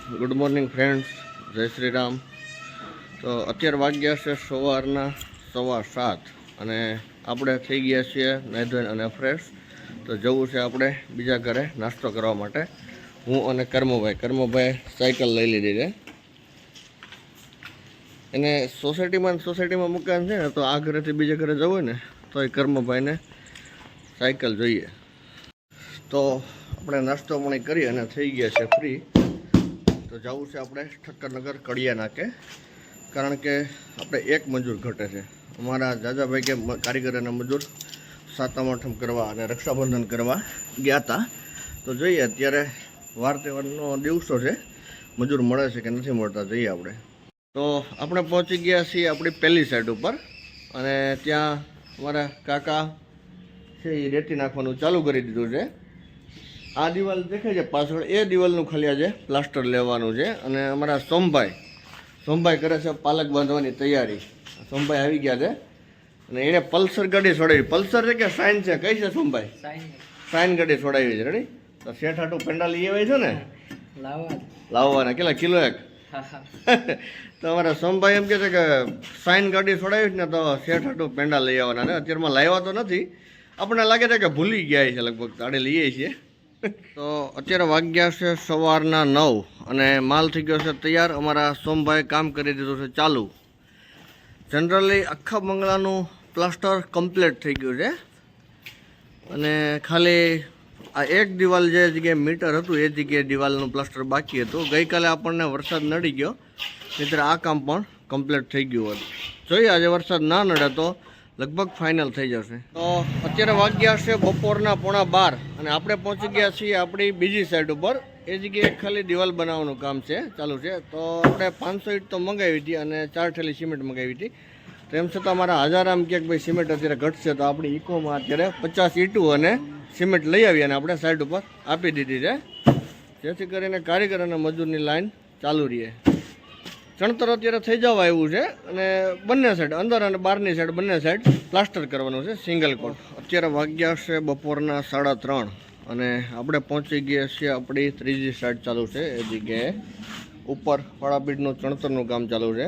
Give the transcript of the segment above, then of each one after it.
Good morning friends, જય શ્રી રામ. તો અત્યારે વાગ્યા છે સવારના 7:15 અને આપણે થઈ ગયા છીએ નાહી ધોઈને અને ફ્રેશ. તો જવું છે આપણે બીજા ઘરે નાસ્તો કરવા માટે. હું અને કર્મભાઈ સાયકલ લઈ લીધી છે. એને સોસાયટીમાં મૂકવાનું છે ને, તો આ ઘરેથી બીજા ઘરે જવું હોય ને તો એ કર્મભાઈને સાયકલ જોઈએ. તો આપણે નાસ્તો પણ કરી અને થઈ ગયા છે ફ્રી. તો જવું છે આપણે ઠક્કરનગર કડિયા નાકે, કારણ કે આપણે એક મજૂર ઘટે છે. અમારા જાજાભાઈ કે કારીગર અને મજૂર સાતમ આઠમ કરવા અને રક્ષાબંધન કરવા ગયા હતા. તો જોઈએ અત્યારે વાર તહેવારનો દિવસો છે, મજૂર મળે છે કે નથી મળતા, જઈએ આપણે. તો આપણે પહોંચી ગયા છીએ આપણી પહેલી સાઈડ ઉપર અને ત્યાં અમારા કાકા છે એ રેતી નાખવાનું ચાલુ કરી દીધું છે. આ દિવાલ દેખાય છે પાછળ, એ દિવાલનું ખાલી આજે પ્લાસ્ટર લેવાનું છે. અને અમારા સોમભાઈ કરે છે પાલક બાંધવાની તૈયારી. સોમભાઈ આવી ગયા છે અને એણે પલ્સર ગાડી છોડાવી. પલ્સર છે કે સાઇન છે? કઈ છે સોમભાઈ? સાઇન ગાડી છોડાવી છે. રેડી? તો શેઠ હાટું પેંડા લઈ આવે છે ને, લાવવાના કેટલા કિલો એક? તો અમારા સોમભાઈ એમ કહે છે કે સાઇન ગાડી છોડાવી છે ને તો શેઠ હાટું પેંડા લઈ આવવાના. ને અત્યારમાં લાવ્યા તો નથી, આપણને લાગે છે કે ભૂલી ગયા છે લગભગ, તાડે લઈએ છીએ. તો અત્યારે વાગ્યા છે સવારના 9 અને માલ થઈ ગયો છે તૈયાર. અમારા સોમભાઈ કામ કરી દીધું છે ચાલુ. જનરલી આખા બંગલાનું પ્લાસ્ટર કમ્પ્લીટ થઈ ગયું છે અને ખાલી આ એક દિવાલ જે જગ્યાએ મીટર હતું એ જગ્યાએ દિવાલનું પ્લાસ્ટર બાકી હતું. ગઈકાલે આપણને વરસાદ નડી ગયો, નહીંતર આ કામ પણ કમ્પ્લીટ થઈ ગયું હતું. જોઈએ આજે વરસાદ ના નડે તો લગભગ ફાઇનલ થઈ જશે. તો અત્યારે વાગ્યા છે બપોરના 11:15 અને આપણે પહોંચી ગયા છીએ આપણી બીજી સાઈડ ઉપર. એ જગ્યાએ ખાલી દિવાલ બનાવવાનું કામ છે ચાલુ છે. તો આપણે 500 ઈંટ તો મંગાવી હતી અને 4 થેલી સિમેન્ટ મંગાવી હતી. તેમ છતાં અમારા હજારામ કે ભાઈ સિમેન્ટ અત્યારે ઘટશે, તો આપણી ઇકોમાં અત્યારે 50 ઈંટું અને સિમેન્ટ લઈ આવી અને આપણે સાઈડ ઉપર આપી દીધી છે, જેથી કરીને કારીગર અને મજૂરની લાઈન ચાલુ રહીએ. ચણતર અત્યારે થઈ જવા આવ્યું છે અને બંને સાઈડ, અંદર અને બહારની સાઈડ બંને સાઈડ પ્લાસ્ટર કરવાનું છે સિંગલ કોટ. અત્યારે વાગ્યા છે બપોરના 3:30 અને આપણે પહોંચી ગયા છીએ આપણી ત્રીજી સાઈડ ચાલુ છે. એ જગ્યાએ ઉપર ફળાપીઠનું ચણતરનું કામ ચાલુ છે.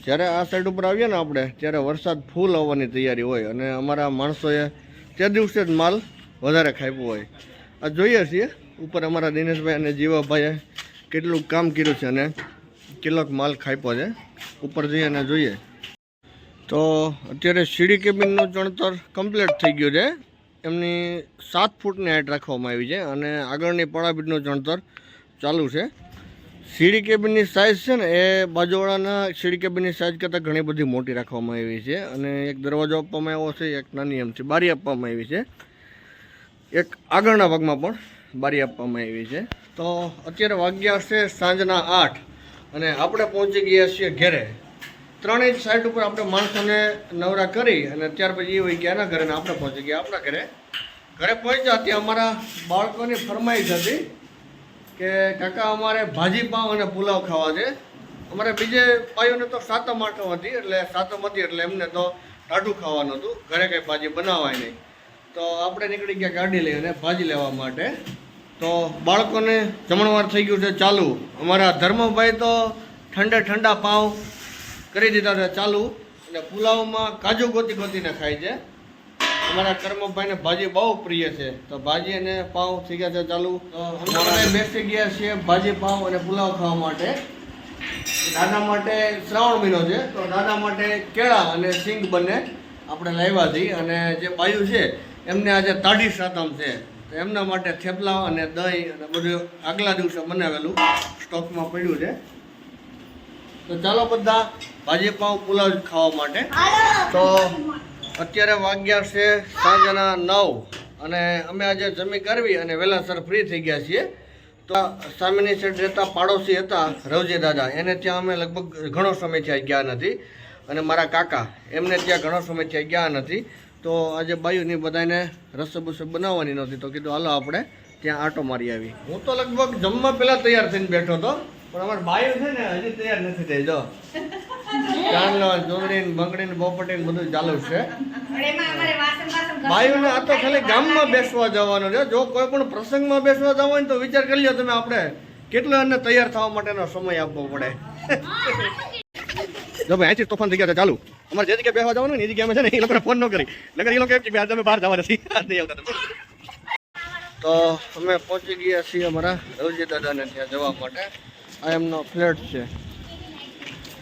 જ્યારે આ સાઈડ ઉપર આવીએ ને આપણે, ત્યારે વરસાદ ફૂલ આવવાની તૈયારી હોય અને અમારા માણસોએ તે દિવસે જ માલ વધારે ખાપ્યો હોય. આ જોઈએ છીએ ઉપર અમારા દિનેશભાઈ અને જીવાભાઈએ કેટલું કામ કર્યું છે અને કેટલોક માલ ખાપ્યો છે. ઉપર જઈએ અને જોઈએ. તો અત્યારે સીડી કેબિનનું ચણતર કમ્પ્લીટ થઈ ગયું છે. એમની 7 ફૂટની હાઈટ રાખવામાં આવી છે અને આગળની પળાપીઠનું ચણતર ચાલુ છે. સીડી કેબિનની સાઇઝ છે ને એ બાજુવાળાના સીડી કેબિનની સાઇઝ કરતાં ઘણી બધી મોટી રાખવામાં આવી છે અને એક દરવાજો આપવામાં આવ્યો છે, એક નાની એમથી બારી આપવામાં આવી છે, એક આગળના ભાગમાં પણ બારી આપવામાં આવી છે. તો અત્યારે વાગ્યા છે સાંજના 8 અને આપણે પહોંચી ગયા છીએ ઘરે. 3 ઇંચ સાઈડ ઉપર આપણે માણસોને નવરા કરી અને ત્યાર પછી એ હોય ગયા એના ઘરે ને આપણે પહોંચી ગયા આપણા ઘરે. ઘરે પહોંચ્યા ત્યાં અમારા બાળકોની ફરમાઈશ હતી કે કાકા અમારે ભાજી પાવ અને પુલાવ ખાવા છે. અમારે બીજે ભાઈઓને તો સાતમ આઠમ હતી, એટલે સાતમ હતી એટલે એમને તો ટાઢું ખાવાનું હતું, ઘરે કંઈ ભાજી બનાવાય નહીં. તો આપણે નીકળી ગયા ગાડી લઈ અને ભાજી લેવા માટે. તો બાળકોને જમણવાર થઈ ગયું છે ચાલુ. અમારા ધર્મભાઈ તો ઠંડા પાવ કરી દીધા છે ચાલુ અને પુલાવમાં કાજુ ગોતીને ખાય છે. અમારા કર્મભાઈને ભાજી બહુ પ્રિય છે, તો ભાજી અને પાવ થઈ ગયા છે ચાલુ. તો અમે બેસી ગયા છીએ ભાજી પાવ અને પુલાવ ખાવા માટે. દાદા માટે શ્રાવણ મહિનો છે, તો દાદા માટે કેળા અને સિંગ બંને આપણે લાવ્યા છીએ. અને જે બાયુ છે એમને આજે તાઢી સાતમ છે, તો એમના માટે થેપલા અને દહીં અને બધું આગલા દિવસે બનાવેલું સ્ટોકમાં પડ્યું છે. તો ચાલો બધા ભાજી પાવ પુલાવ ખાવા માટે. તો અત્યારે વાગ્યા છે સાંજના 9 અને અમે આજે જમી કરવી અને વહેલાસર ફ્રી થઈ ગયા છીએ. તો સામેની સાઈડ રહેતા પાડોશી હતા રવજી દાદા, એને ત્યાં અમે લગભગ ઘણો સમય થયા ગયા નથી અને મારા કાકા એમને ત્યાં ઘણો સમય થયા ગયા નથી. તો આજે બાયુની બધાને રસોઈ બનાવવાની નહોતી, તો કીધું હાલો આપણે ત્યાં આંટો મારી આવી. હું તો લગભગ જમવા પહેલાં તૈયાર થઈને બેઠો હતો, પણ અમારે બાયુ છે ને હજી તૈયાર નથી થઈ. જો ચાંદલો ચોંદડી બંગડી બોપટી બધું ચાલુ છે. બાયુને આ તો ખાલી ગામમાં બેસવા જવાનું છે. જો કોઈ પણ પ્રસંગમાં બેસવા જવાનું તો વિચાર કરી લો તમે, આપણે કેટલો એને તૈયાર થવા માટેનો સમય આપવો પડે. જો ભાઈ અહીંથી તોફાન થઈ ગયા છે ચાલુ. અમારે જે જગ્યાએ બેસવા જવાનું ને એ જગ્યાએ છે ને એ લોકોને ફોન ન કરી નકર એ લોકો એમ કે આજે અમે બહાર જવા નથી નહીં આવતા. તો અમે પહોંચી ગયા છીએ અમારા રવજી દાદાને ત્યાં જવા માટે. આ એમનો ફ્લેટ છે.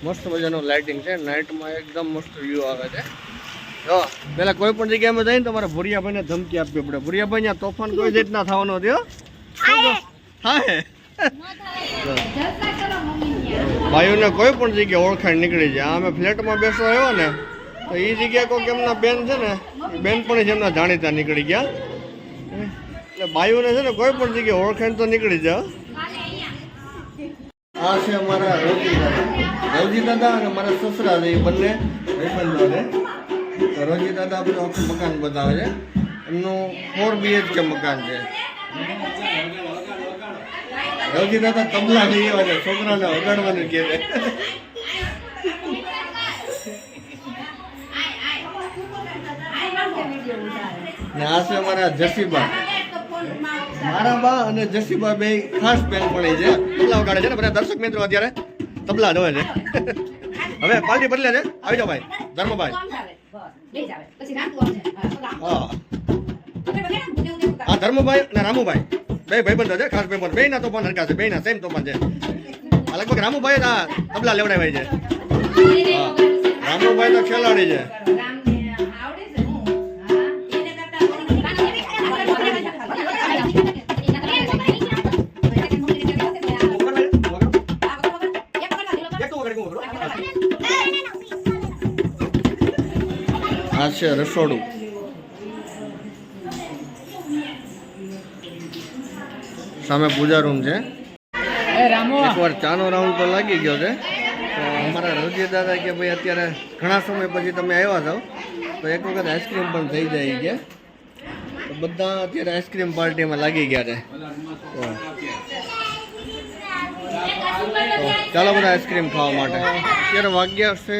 મસ્ત મજાનું લાઇટિંગ છે. નાઇટમાં એકદમ મસ્ત વ્યૂ આવે છે. જો પેલા કોઈ પણ જગ્યામાં જઈને તમારે ભુરિયાભાઈને ધમકી આપવી પડે. ભુરિયાભાઈ ત્યાં તોફાન કોઈ જ ના થવાનો થયો. હા હે ભાઈઓને કોઈ પણ જગ્યાએ ઓળખાણ નીકળી જાય. અમે ફ્લેટમાં બેસવા આવ્યો ને તો એ જગ્યાએ કોઈક એમના બેન છે ને બેન પણ જ એમના જાણીતા નીકળી ગયા. એટલે ભાઈઓને છે ને કોઈ પણ જગ્યાએ ઓળખાણ તો નીકળી જાય. આ છે અમારા રવજી દાદા અને મારા સસરા છે. એ બંને ભાઈબંધો છે. તો રવજી દાદા આપણું આખું મકાન બતાવે છે. એમનું 4 BHK મકાન છે. રવજી દાદા તબલા લઈ આવ્યા છે. છોકરાને વગાડવાનું કહે છે. ને આ છે અમારા જસીબા. મારા બા અને જસીબા બે ખાસ બેનપણી છે. તબલા વગાડે છે ને બધા દર્શક મિત્રો અત્યારે તબલા જોવે છે. હવે પાર્ટી બદલે છે. આવી જાઓ ભાઈ ધર્મભાઈ. હા ધર્મભાઈ અને રામુભાઈ બે ભાઈબંધો છે. ખાસ ભાઈબંધ બે ના તોફાન હરકા છે. બે ના સેમ તોફાન છે. લગભગ રામુભાઈ આ તબલા લેવડાવાય છે. રામુભાઈ તો ખેલાડી છે. આ છે રસોડું. સામે પૂજા રૂમ છે. એકવાર ચાનો રાઉન્ડ તો લાગી ગયો છે. તો અમારા રવજી દાદા કે ભાઈ અત્યારે ઘણા સમય પછી તમે આવ્યા છો તો એક વખત આઈસ્ક્રીમ પણ થઈ જાય કે તો બધા અત્યારે આઈસ્ક્રીમ પાર્ટીમાં લાગી ગયા છે. ચાલો બધા આઈસ્ક્રીમ ખાવા માટે. અત્યારે વાગ્યા છે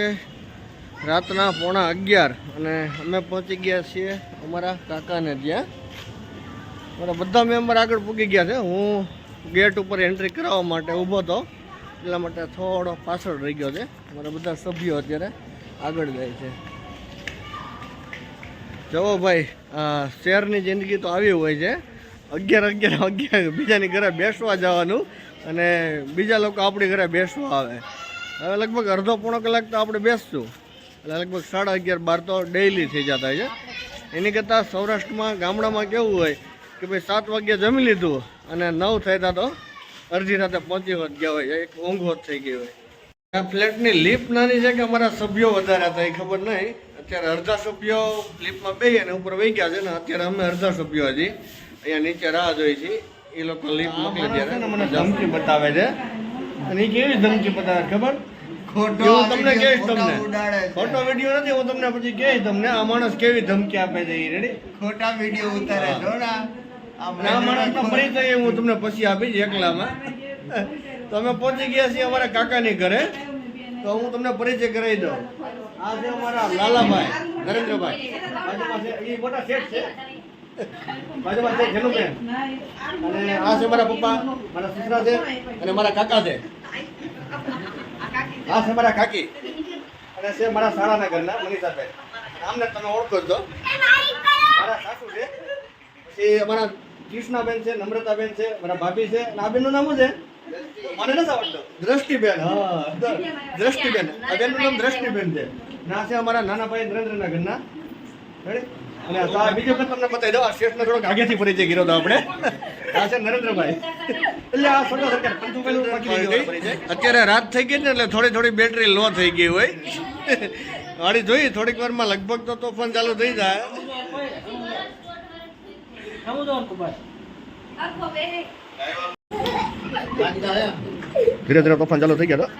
રાતના 11:15 અને અમે પહોંચી ગયા છીએ અમારા કાકાને ત્યાં. મારા બધા મેમ્બર આગળ પૂગી ગયા છે. હું ગેટ ઉપર એન્ટ્રી કરાવવા માટે ઊભો હતો એટલા માટે થોડો પાછળ રહી ગયો છે. મારા બધા સભ્યો અત્યારે આગળ જાય છે. જુઓ ભાઈ આ શહેરની જિંદગી તો આવી હોય છે. 11 વાગ્યા બીજાની ઘરે બેસવા જવાનું અને બીજા લોકો આપણી ઘરે બેસવા આવે. હવે લગભગ અડધો પોણો કલાક તો આપણે બેસશું એટલે લગભગ 11:30-12 તો ડેઇલી થઈ જતા છે. એની કરતાં સૌરાષ્ટ્રમાં ગામડામાં કેવું હોય કે ભાઈ 7 વાગ્યા જમી લીધું અને 9 થયા તો અડધી રાતે પહોંચી ગયા હોય. એક ઊંઘ હોત થઈ ગઈ હોય. આ ફ્લેટની લિફ્ટ નાની છે કે અમારા સભ્યો વધારે હતા એ ખબર નહીં. અત્યારે અડધા સભ્યો લિફ્ટમાં બેસી અને ઉપર વહી ગયા છે ને અત્યારે અમે અડધા સભ્યો હજી અહીંયા નીચે રાહ જોઈ છે. એ લોકો લિફ્ટ મોકલી ત્યારે મને ધમકી બતાવે છે. અને એ કેવી ધમકી બતાવે ખબર? ખોટો તમને કહીશ. તમને ખોટો વિડીયો નથી. હું તમને પછી કહીશ તમને આ માણસ કેવી ધમકી આપે છે. રેડી ખોટા વિડીયો ઉતારે જોડા. આ માણસનો પરિચય હું તમને પછી આપીશ એકલામાં. તો અમે પહોંચી ગયા છીએ અમારા કાકાની ઘરે. તો હું તમને પરિચય કરાવી દઉં. આ છે અમારા લાલાભાઈ નરેન્દ્રભાઈ. બાજુમાં છે એ મોટા શેઠ છે. બાજુમાં છે જનુબેન. અને આ છે મારા પપ્પા મારા સસરા છે અને મારા કાકા છે. આ છે મારા કાકી અને છે મારા શાળાના ઘરના મનીષાબેન. આમને તમે ઓળખો છો. મારા સાસુ છે. પછી અમારા કૃષ્ણાબેન છે, નમ્રતાબેન છે, મારા ભાભી છે. અને આ બેનનું નામ શું છે? મને નથી આવડતું. દ્રષ્ટિબેન. હા દ્રષ્ટિબેન. આ બેનનું નામ દ્રષ્ટિબેન છે. અને આ છે અમારા નાના ભાઈ નરેન્દ્રના ઘરના. અને આ બીજો પણ તમને બતાવી દો. આ શેઠનો થોડોક આગેથી પરિચય કર્યો હતો આપણે. આ છે નરેન્દ્રભાઈ. એટલે આ સરકાર અત્યારે રાત થઈ ગઈ ને એટલે થોડી બેટરી લો થઈ ગઈ હોય. વાળી જોઈ થોડીક વારમાં લગભગ તો તોફાન ચાલુ થઈ જાય. ધીરે ધીરે તોફાન ચાલુ થઈ ગયા.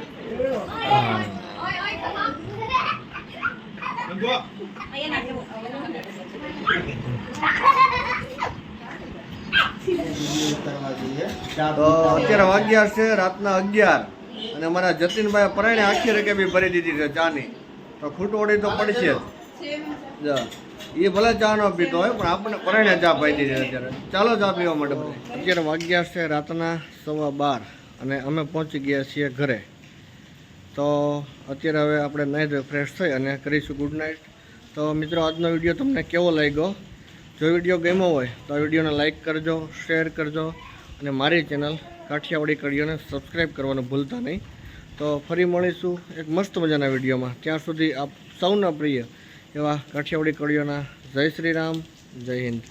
તો અત્યારે વાગ્યા છે રાતના 11 અને અમારા જતીનભાઈ પરાણે આખી રકેબી ભરી દીધી છે ચાની. તો ખૂટવડી તો પડશે જ. એ ભલે ચા ન પીતો હોય પણ આપણને પરાણે ચા પાઈ દીધી અત્યારે. ચાલો ચા પીવા માટે. અત્યારે વાગ્યા છે રાતના 12:15 અને અમે પહોંચી ગયા છીએ ઘરે. તો અત્યારે હવે આપણે નાહી ધોઈ ફ્રેશ થઈ અને કરીશું ગુડ નાઇટ. તો મિત્રો, આજનો વિડીયો તમને કેવો લાગ્યો? જો વિડીયો ગમ્યો હોય તો આ વિડીયોને લાઇક કરજો, શેર કરજો અને મારી ચેનલ કાઠિયાવાડી કડીઓને સબસ્ક્રાઈબ કરવાનું ભૂલતા નહીં. તો ફરી મળીશું એક મસ્ત મજાના વિડીયોમાં. ત્યાં સુધી આપ સૌના પ્રિય એવા કાઠિયાવાડી કડીઓના જય શ્રી રામ, જય હિન્દ.